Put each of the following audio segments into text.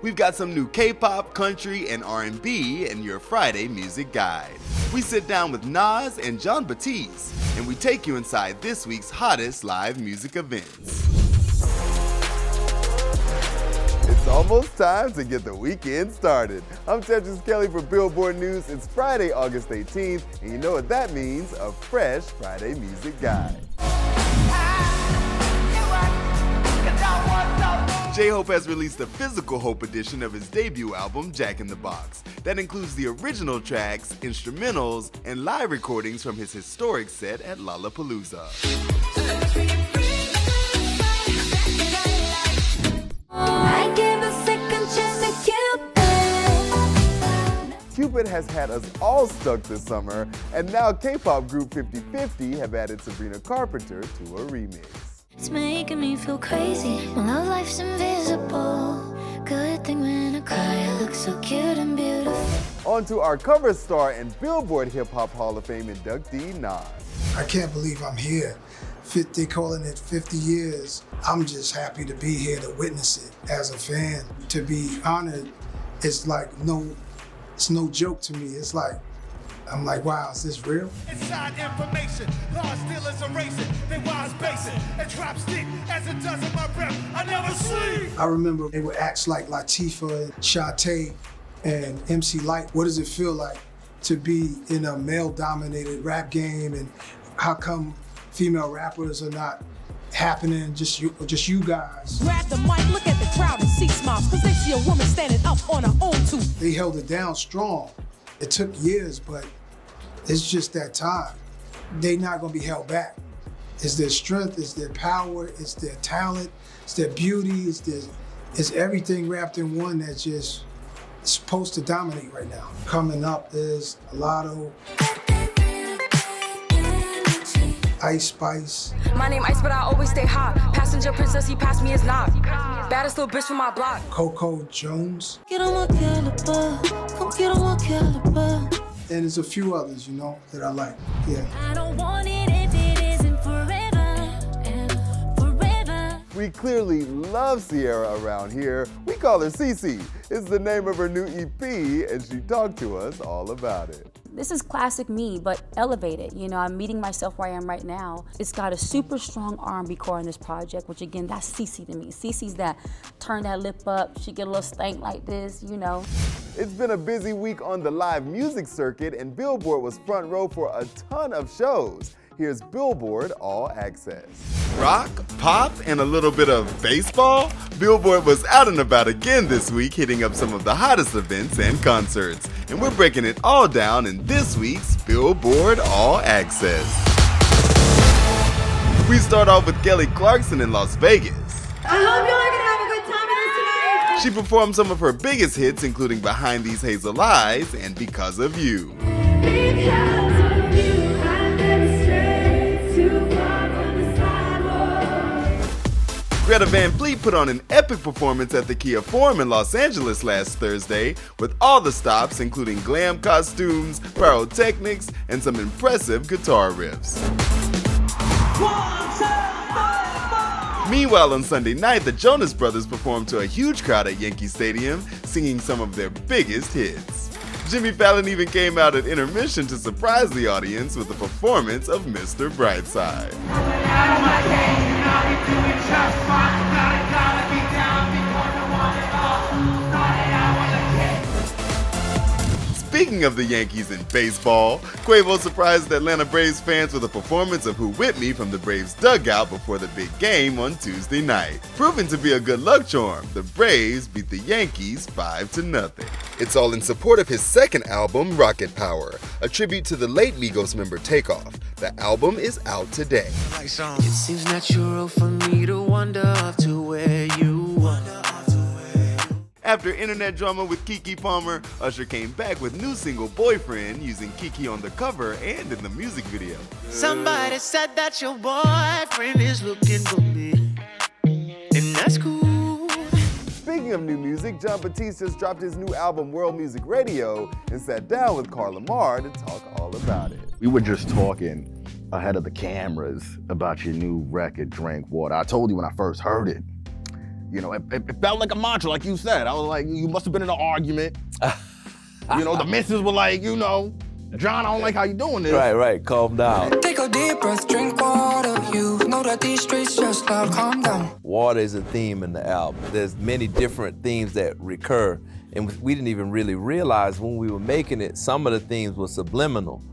We've got some new K-pop, country, and R&B in your Friday music guide. We sit down with Nas and Jon Batiste, and we take you inside this week's hottest live music events. It's almost time to get the weekend started. I'm Tetris Kelly for Billboard News. It's Friday, August 18th, and you know what that means, a fresh Friday music guide. JHope has released a physical Hope edition of his debut album, Jack in the Box. That includes the original tracks, instrumentals, and live recordings from his historic set at Lollapalooza. Cupid has had us all stuck this summer, and now K-pop group 50/50 have added Sabrina Carpenter to a remix. It's making me feel crazy. My love life's invisible. Good thing when I cry, I look so cute and beautiful. On to our cover star and Billboard Hip Hop Hall of Fame inductee, Nas. I can't believe I'm here. They're calling it 50 years. I'm just happy to be here to witness it. As a fan, to be honored, it's like it's no joke to me. It's like, I'm like, wow, is this real? Inside information, large dealers erasing, they wise basic, and drop stick as it does in my rep. I never sleep. I remember they would act like Latifah and Shantae and MC Lyte. What does it feel like to be in a male-dominated rap game, and how come female rappers are not happening, just you guys? Grab the mic, look at the crowd and see smiles, cause they see a woman standing up on her own too. They held it down strong. It took years, but it's just that time. They're not gonna be held back. It's their strength, it's their power, it's their talent, it's their beauty, it's everything wrapped in one that's just supposed to dominate right now. Coming up is Lotto, Ice Spice. My name Ice, but I always stay hot. Passenger princess, he passed me as not. Baddest little bitch from my block. Coco Jones. Get on my caliber, come get on my caliber. And there's a few others, you know, that I like, yeah. I don't want it if it isn't forever and forever. We clearly love Ciara around here. We call her Cici. It's the name of her new EP, and she talked to us all about it. This is classic me, but elevated. You know, I'm meeting myself where I am right now. It's got a super strong R&B core in this project, which again, that's Cici to me. Cici's that turn that lip up, she get a little stank like this, you know. It's been a busy week on the live music circuit, and Billboard was front row for a ton of shows. Here's Billboard All Access. Rock, pop, and a little bit of baseball? Billboard was out and about again this week, hitting up some of the hottest events and concerts. And we're breaking it all down in this week's Billboard All Access. We start off with Kelly Clarkson in Las Vegas. I hope y'all are gonna have a good time with us tonight. She performed some of her biggest hits, including Behind These Hazel Eyes and Because of You. Because of you, I've been straight too far from the sidewalk. Greta Van Fleet put on an epic performance at the Kia Forum in Los Angeles last Thursday, with all the stops including glam costumes, pyrotechnics, and some impressive guitar riffs. Meanwhile, on Sunday night, the Jonas Brothers performed to a huge crowd at Yankee Stadium, singing some of their biggest hits. Jimmy Fallon even came out at intermission to surprise the audience with a performance of Mr. Brightside. Speaking of the Yankees in baseball, Quavo surprised Atlanta Braves fans with a performance of Who Whipped Me from the Braves dugout before the big game on Tuesday night. Proving to be a good luck charm, the Braves beat the Yankees 5-0. It's all in support of his second album, Rocket Power, a tribute to the late Migos member Takeoff. The album is out today. It seems natural for me to wander off to where you are. After internet drama with Keke Palmer, Usher came back with new single Boyfriend, using Keke on the cover and in the music video. Somebody said that your boyfriend is looking for me, and that's cool. Speaking of new music, Jon Batiste just dropped his new album World Music Radio and sat down with Carl Lamar to talk all about it. We were just talking ahead of the cameras about your new record, Drink Water. I told you when I first heard it, You know, it felt like a mantra, like you said. I was like, you must have been in an argument. You know, the missus were like, you know, Jon, I don't like how you doing this. Right, calm down. Take a deep breath, drink water. You know that these streets just loud, calm down. Water is a theme in the album. There's many different themes that recur, and we didn't even really realize when we were making it, some of the themes were subliminal.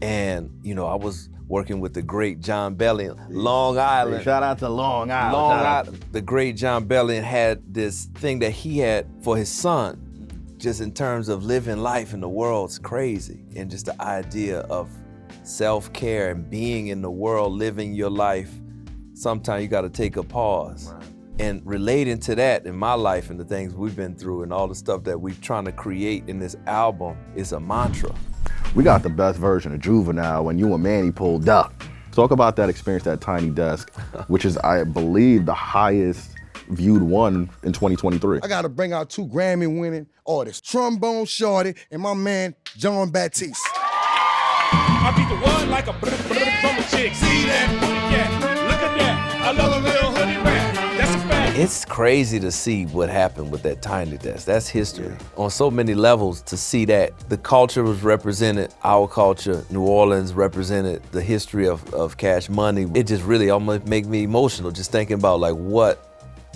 And, you know, I was working with the great Jon Bellion, Long Island. Shout out to Long Island. The great Jon Bellion had this thing that he had for his son, just in terms of living life in the world's crazy, and just the idea of self-care and being in the world, living your life. Sometimes you gotta take a pause. Right. And relating to that in my life and the things we've been through and all the stuff that we're trying to create in this album is a mantra. We got the best version of Juvenile when you and Manny pulled up. Talk about that experience, that tiny desk, which is, I believe, the highest viewed one in 2023. I gotta bring out 2 Grammy-winning artists, Trombone Shorty and my man, Jon Batiste. I beat the one like a drum chick. See that? Yeah, look at that. I love a little hoodie rap. That's a fact. It's crazy to see what happened with that tiny desk. That's history. On so many levels, to see that the culture was represented, our culture, New Orleans represented the history of Cash Money. It just really almost made me emotional just thinking about like what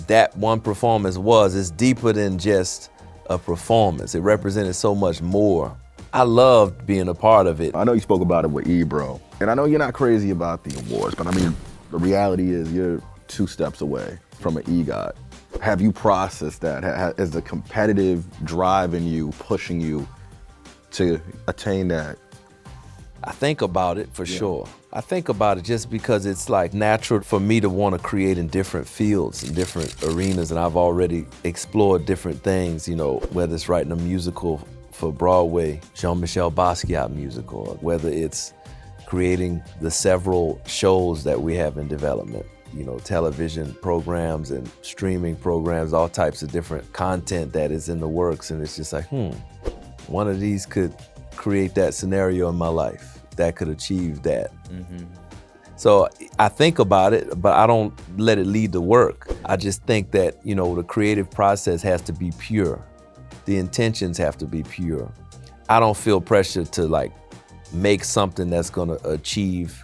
that one performance was. It's deeper than just a performance. It represented so much more. I loved being a part of it. I know you spoke about it with Ebro, and I know you're not crazy about the awards, but I mean, the reality is you're 2 steps away from an EGOT. Have you processed that? Is the competitive drive in you pushing you to attain that? I think about it for sure. I think about it just because it's like natural for me to want to create in different fields and different arenas, and I've already explored different things, you know, whether it's writing a musical for Broadway, Jean-Michel Basquiat musical, whether it's creating the several shows that we have in development, you know, television programs and streaming programs, all types of different content that is in the works, and it's just like, one of these could create that scenario in my life that could achieve that. Mm-hmm. So I think about it, but I don't let it lead the work. I just think that, you know, the creative process has to be pure. The intentions have to be pure. I don't feel pressure to like make something that's gonna achieve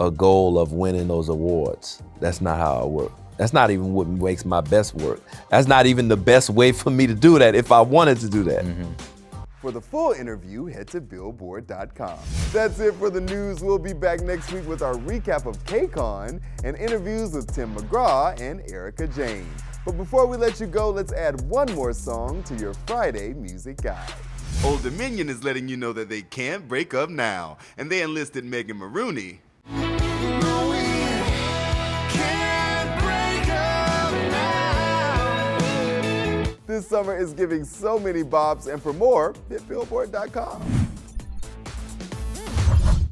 a goal of winning those awards. That's not how I work. That's not even what makes my best work. That's not even the best way for me to do that if I wanted to do that. Mm-hmm. For the full interview, head to Billboard.com. That's it for the news. We'll be back next week with our recap of KCON and interviews with Tim McGraw and Erica Jane. But before we let you go, let's add one more song to your Friday music guide. Old Dominion is letting you know that they can't break up now, and they enlisted Megan Moroney. This summer is giving so many bops, and for more, hit Billboard.com.